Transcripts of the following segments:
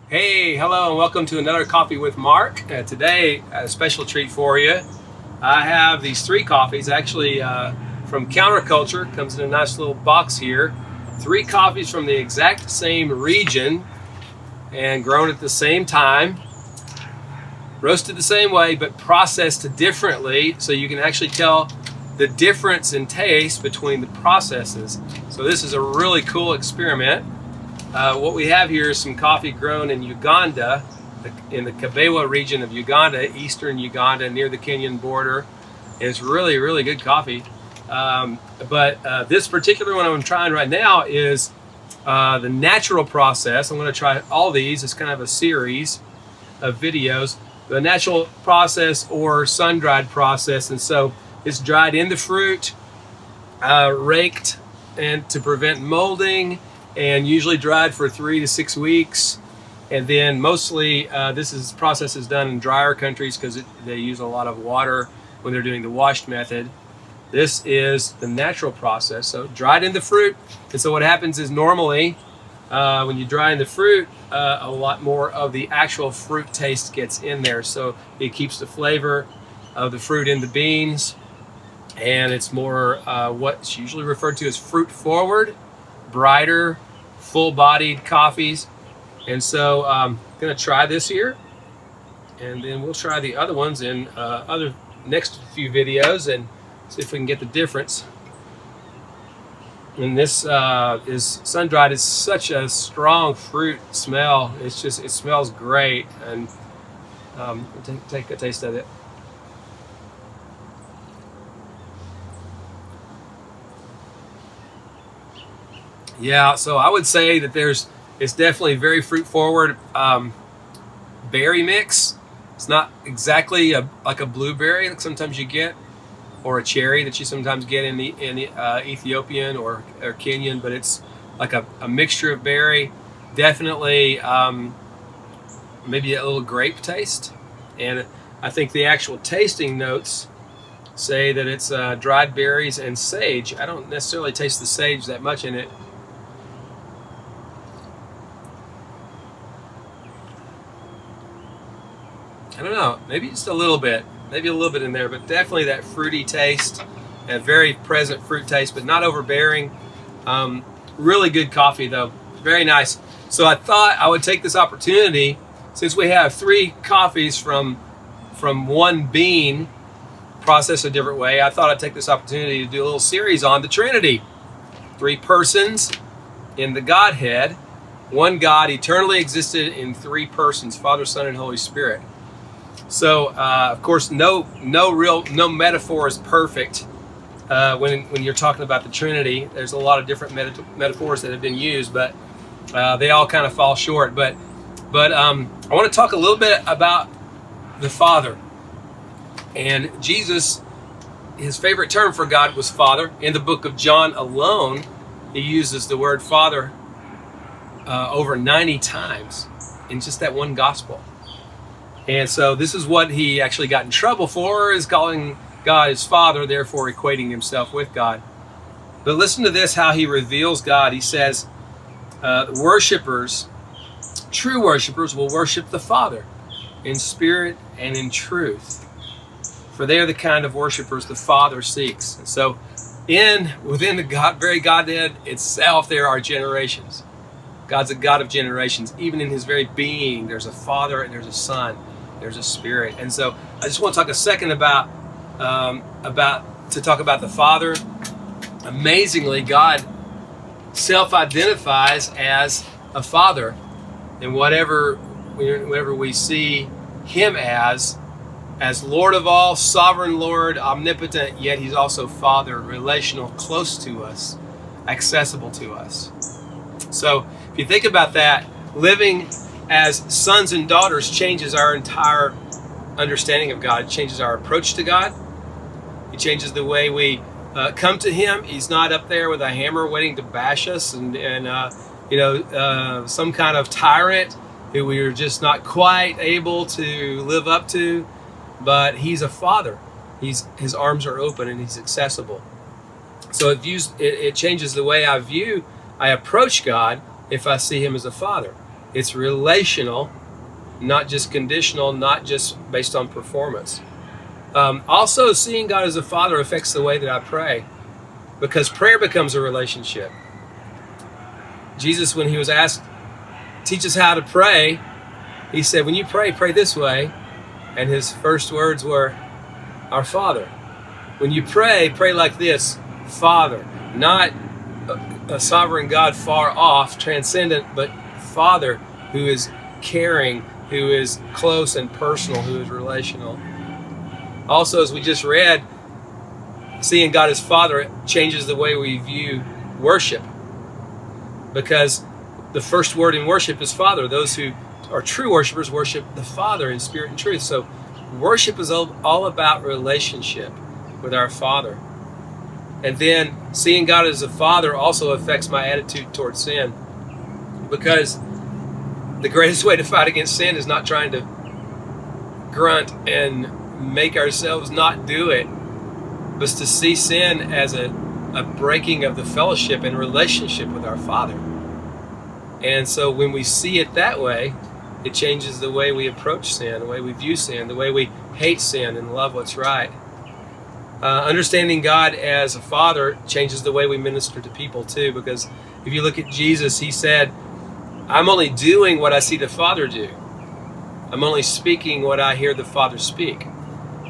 Hey, hello, and welcome to another Coffee with Mark. Today, a special treat for you. I have these three coffees, actually from Counterculture. Comes in a nice little box here. Three coffees from the exact same region and grown at the same time, roasted the same way, but processed differently, so you can actually tell the difference in taste between the processes. So this is a really cool experiment. What we have here is some coffee grown in Uganda, in the Kabewa region of Uganda, eastern Uganda, near the Kenyan border. And it's really, really good coffee. But this particular one I'm trying right now is the natural process. I'm going to try all these. It's kind of a series of videos. The natural process or sun-dried process. And so it's dried in the fruit, raked, and to prevent molding, and usually dried for 3 to 6 weeks. And then mostly this process is done in drier countries because they use a lot of water when they're doing the washed method. This is the natural process, so dried in the fruit. And so what happens is normally when you dry in the fruit, a lot more of the actual fruit taste gets in there. So it keeps the flavor of the fruit in the beans, and it's more what's usually referred to as fruit forward, brighter, full-bodied coffees. And so I'm going to try this here, and then we'll try the other ones in other next few videos and see if we can get the difference. And this is sun-dried. It's such a strong fruit smell. It smells great. And take a taste of it. Yeah, so I would say that it's definitely very fruit forward. Berry mix. It's not exactly like a blueberry like sometimes you get, or a cherry that you sometimes get in the Ethiopian or Kenyan, but it's like a mixture of berry. Definitely maybe a little grape taste, and I think the actual tasting notes say that it's dried berries and sage. I don't necessarily taste the sage that much in it. I don't know, maybe just a little bit in there, but definitely that fruity taste, a very present fruit taste, but not overbearing. Really good coffee though, very nice. So I thought I would take this opportunity, since we have three coffees from one bean processed a different way. I thought I'd take this opportunity to do a little series on the Trinity. Three persons in the Godhead, one God eternally existed in three persons, Father, Son, and Holy Spirit. So, of course, no metaphor is perfect when you're talking about the Trinity. There's a lot of different metaphors that have been used, but they all kind of fall short. But I want to talk a little bit about the Father. And Jesus, his favorite term for God was Father. In the book of John alone, he uses the word Father over 90 times in just that one gospel. And so this is what he actually got in trouble for, is calling God his Father, therefore equating himself with God. But listen to this, how he reveals God. He says, true worshipers will worship the Father in spirit and in truth, for they are the kind of worshipers the Father seeks. And so within the very Godhead itself, there are generations. God's a God of generations. Even in his very being, there's a Father and there's a Son. There's a Spirit. And so I just want to talk a second about the Father. Amazingly, God self-identifies as a Father, and whenever we see him as Lord of all, sovereign Lord, omnipotent, yet he's also Father, relational, close to us, accessible to us. So if you think about that, living as sons and daughters changes our entire understanding of God. It changes our approach to God. It changes the way we come to him. He's not up there with a hammer waiting to bash us and some kind of tyrant who we are just not quite able to live up to. But he's a Father. His arms are open and he's accessible. So it changes the way I approach God if I see him as a Father. It's relational, not just conditional, not just based on performance. Also, seeing God as a Father affects the way that I pray, because prayer becomes a relationship. Jesus, when he was asked, teach us how to pray, he said, when you pray, pray this way. And his first words were, our Father. When you pray, pray like this, Father. Not a sovereign God far off, transcendent, but Father who is caring, who is close and personal, who is relational. Also, as we just read, seeing God as Father changes the way we view worship, because the first word in worship is Father. Those who are true worshipers worship the Father in spirit and truth. So worship is all about relationship with our Father. And then seeing God as a Father also affects my attitude towards sin, because the greatest way to fight against sin is not trying to grunt and make ourselves not do it, but to see sin as a breaking of the fellowship and relationship with our Father. And so when we see it that way, it changes the way we approach sin, the way we view sin, the way we hate sin and love what's right. Understanding God as a Father changes the way we minister to people too, because if you look at Jesus, he said, I'm only doing what I see the Father do. I'm only speaking what I hear the Father speak.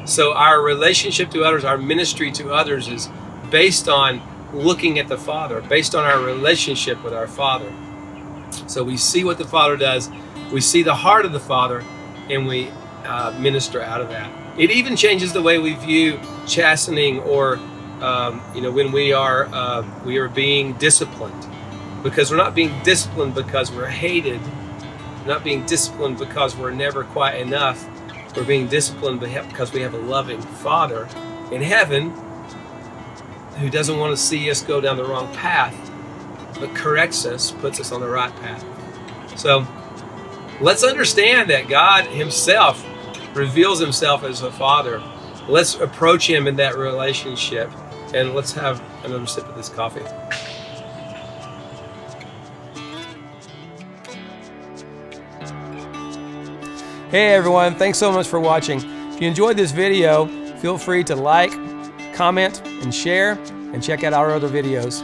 So our relationship to others, our ministry to others is based on looking at the Father, based on our relationship with our Father. So we see what the Father does, we see the heart of the Father, and we minister out of that. It even changes the way we view chastening, or when we are being disciplined, because we're not being disciplined because we're hated, we're not being disciplined because we're never quite enough. We're being disciplined because we have a loving Father in heaven who doesn't want to see us go down the wrong path, but corrects us, puts us on the right path. So let's understand that God himself reveals himself as a Father. Let's approach him in that relationship, and let's have another sip of this coffee. Hey everyone, thanks so much for watching. If you enjoyed this video, feel free to like, comment, and share, and check out our other videos.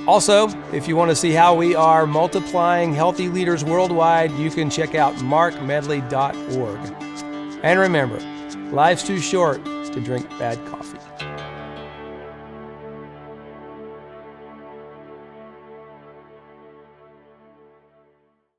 Also, if you want to see how we are multiplying healthy leaders worldwide, you can check out markmedley.org. And remember, life's too short to drink bad coffee.